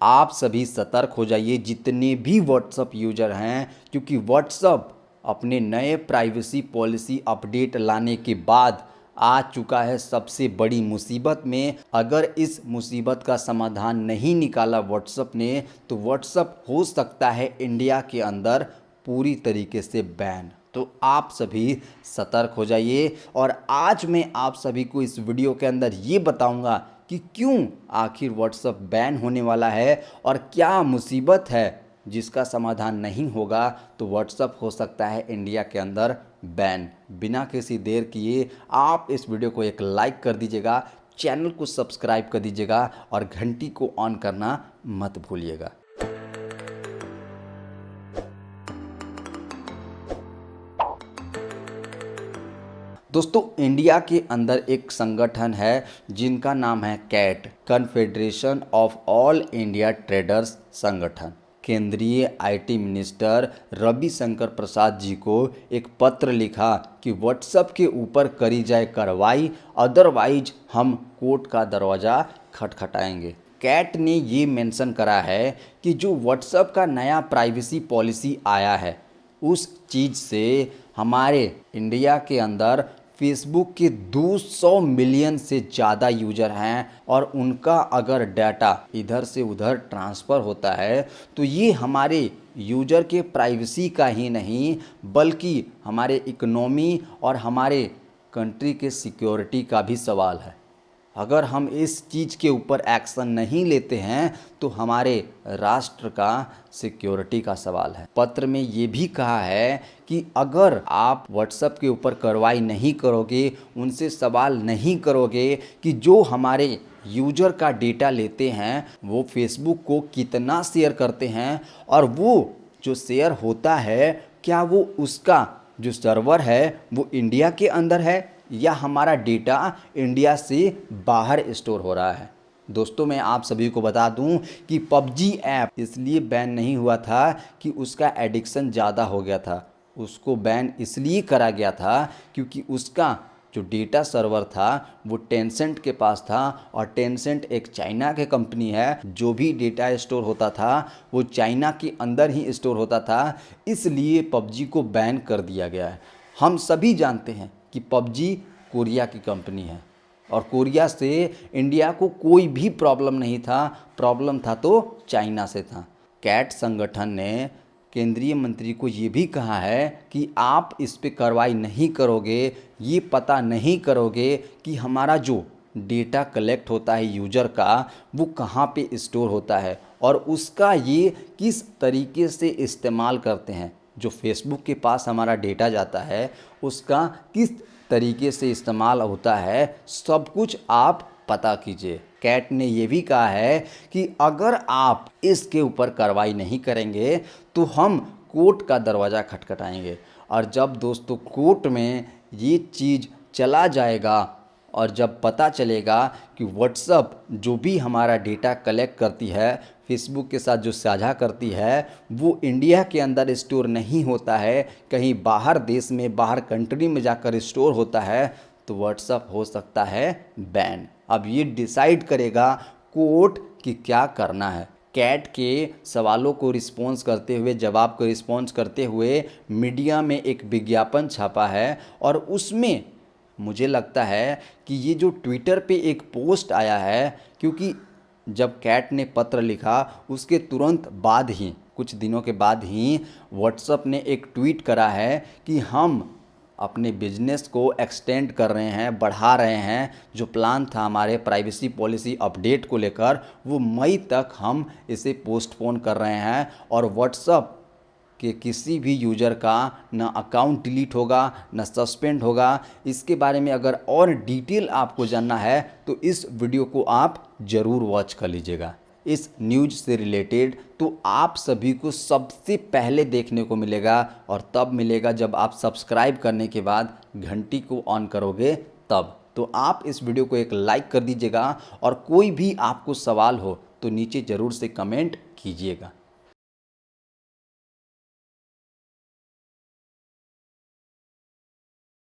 आप सभी सतर्क हो जाइए, जितने भी व्हाट्सअप यूजर हैं, क्योंकि व्हाट्सअप अपने नए प्राइवेसी पॉलिसी अपडेट लाने के बाद आ चुका है सबसे बड़ी मुसीबत में। अगर इस मुसीबत का समाधान नहीं निकाला व्हाट्सअप ने, तो व्हाट्सअप हो सकता है इंडिया के अंदर पूरी तरीके से बैन। तो आप सभी सतर्क हो जाइए। और आज मैं आप सभी को इस वीडियो के अंदर ये बताऊंगा कि क्यों आखिर व्हाट्सअप बैन होने वाला है और क्या मुसीबत है जिसका समाधान नहीं होगा तो व्हाट्सअप हो सकता है इंडिया के अंदर बैन। बिना किसी देर किए आप इस वीडियो को एक लाइक कर दीजिएगा, चैनल को सब्सक्राइब कर दीजिएगा और घंटी को ऑन करना मत भूलिएगा। दोस्तों, इंडिया के अंदर एक संगठन है जिनका नाम है CAT, confederation of all India traders संगठन। केंद्रीय आईटी मिनिस्टर रविशंकर प्रसाद जी को एक पत्र लिखा कि व्हाट्सएप के ऊपर करी जाए कार्रवाई, अदरवाइज हम कोर्ट का दरवाज़ा खटखटाएंगे। कैट ने ये मेंशन करा है कि जो व्हाट्सएप का नया प्राइवेसी पॉलिसी आया है उस चीज़ से हमारे इंडिया के अंदर फेसबुक के 200 मिलियन से ज़्यादा यूजर हैं और उनका अगर डाटा इधर से उधर ट्रांसफ़र होता है तो ये हमारे यूजर के प्राइवेसी का ही नहीं बल्कि हमारे इकोनॉमी और हमारे कंट्री के सिक्योरिटी का भी सवाल है। अगर हम इस चीज़ के ऊपर एक्शन नहीं लेते हैं तो हमारे राष्ट्र का सिक्योरिटी का सवाल है। पत्र में ये भी कहा है कि अगर आप व्हाट्सएप के ऊपर कार्रवाई नहीं करोगे, उनसे सवाल नहीं करोगे कि जो हमारे यूजर का डेटा लेते हैं वो फेसबुक को कितना शेयर करते हैं और वो जो शेयर होता है क्या वो उसका जो सर्वर है वो इंडिया के अंदर है या हमारा डेटा इंडिया से बाहर स्टोर हो रहा है। दोस्तों, मैं आप सभी को बता दूं कि पबजी ऐप इसलिए बैन नहीं हुआ था कि उसका एडिक्शन ज़्यादा हो गया था। उसको बैन इसलिए करा गया था क्योंकि उसका जो डेटा सर्वर था वो टेंसेंट के पास था और टेंसेंट एक चाइना के कंपनी है। जो भी डेटा स्टोर होता था वो चाइना के अंदर ही स्टोर होता था, इसलिए पबजी को बैन कर दिया गया है। हम सभी जानते हैं कि पबजी कोरिया की कंपनी है और कोरिया से इंडिया को कोई भी प्रॉब्लम नहीं था, प्रॉब्लम था तो चाइना से था। कैट संगठन ने केंद्रीय मंत्री को ये भी कहा है कि आप इस पे कार्रवाई नहीं करोगे, ये पता नहीं करोगे कि हमारा जो डेटा कलेक्ट होता है यूजर का वो कहाँ पे स्टोर होता है और उसका ये किस तरीके से इस्तेमाल करते हैं। जो फेसबुक के पास हमारा डेटा जाता है उसका किस तरीके से इस्तेमाल होता है, सब कुछ आप पता कीजिए। कैट ने ये भी कहा है कि अगर आप इसके ऊपर कार्रवाई नहीं करेंगे तो हम कोर्ट का दरवाज़ा खटखटाएंगे। और जब दोस्तों कोर्ट में ये चीज़ चला जाएगा और जब पता चलेगा कि व्हाट्सएप जो भी हमारा डेटा कलेक्ट करती है फेसबुक के साथ जो साझा करती है वो इंडिया के अंदर स्टोर नहीं होता है, कहीं बाहर देश में बाहर कंट्री में जाकर स्टोर होता है, तो व्हाट्सएप हो सकता है बैन। अब ये डिसाइड करेगा कोर्ट कि क्या करना है। कैट के सवालों को रिस्पॉन्स करते हुए, जवाब को रिस्पॉन्स करते हुए मीडिया में एक विज्ञापन छपा है और उसमें मुझे लगता है कि ये जो ट्विटर पे एक पोस्ट आया है, क्योंकि जब कैट ने पत्र लिखा उसके तुरंत बाद ही कुछ दिनों के बाद ही व्हाट्सएप ने एक ट्वीट करा है कि हम अपने बिजनेस को एक्सटेंड कर रहे हैं, बढ़ा रहे हैं। जो प्लान था हमारे प्राइवेसी पॉलिसी अपडेट को लेकर वो मई तक हम इसे पोस्टपोन कर रहे हैं और व्हाट्सएप कि किसी भी यूज़र का ना अकाउंट डिलीट होगा ना सस्पेंड होगा। इसके बारे में अगर और डिटेल आपको जानना है तो इस वीडियो को आप ज़रूर वॉच कर लीजिएगा। इस न्यूज़ से रिलेटेड तो आप सभी को सबसे पहले देखने को मिलेगा और तब मिलेगा जब आप सब्सक्राइब करने के बाद घंटी को ऑन करोगे तब। तो आप इस वीडियो को एक लाइक कर दीजिएगा और कोई भी आपको सवाल हो तो नीचे ज़रूर से कमेंट कीजिएगा।